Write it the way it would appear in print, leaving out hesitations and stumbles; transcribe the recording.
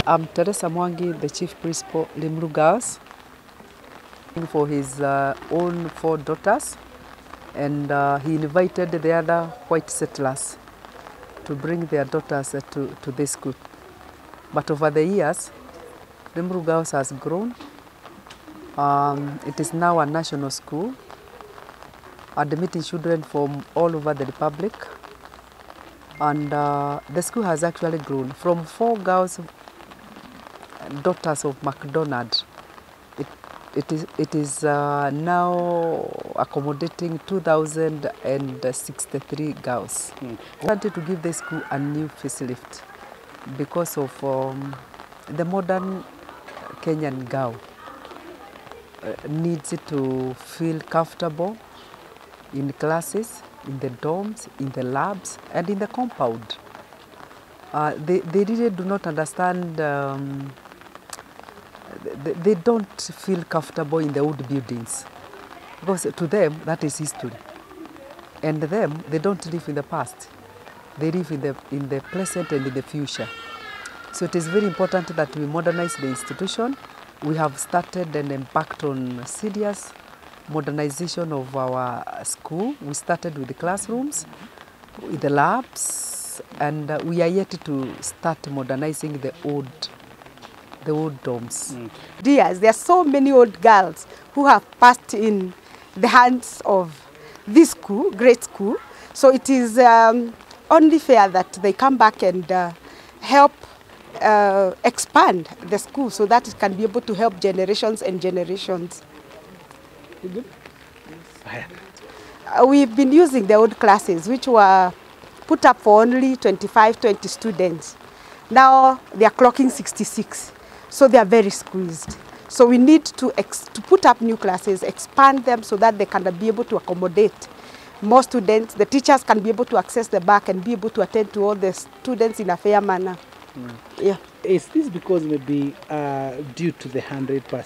I'm Teresa Mwangi, the Chief Principal, Limuru Girls, for his own 4 daughters, and he invited the other white settlers to bring their daughters to this school. But over the years, Limuru Girls has grown. It is now a national school, admitting children from all over the Republic, and the school has actually grown from 4 girls, daughters of MacDonald. It is now accommodating 2,063 girls. I wanted to give the school a new facelift because of the modern Kenyan girl needs to feel comfortable in classes, in the dorms, in the labs, and in the compound. They really do not understand. They don't feel comfortable in the old buildings because to them that is history, and them they don't live in the past. They live in the present and in the future. So it is very important that we modernize the institution. We have started and embarked on serious modernization of our school. We started with the classrooms, with the labs, and we are yet to start modernizing the old dorms. Dears, there are so many old girls who have passed in the hands of this school, great school. So it is only fair that they come back and help expand the school so that it can be able to help generations and generations. We've been using the old classes, which were put up for only 20 students. Now they are clocking 66. So they are very squeezed. So we need to put up new classes, expand them so that they can be able to accommodate more students. The teachers can be able to access the back and be able to attend to all the students in a fair manner. Yeah. Is this because maybe due to the 100%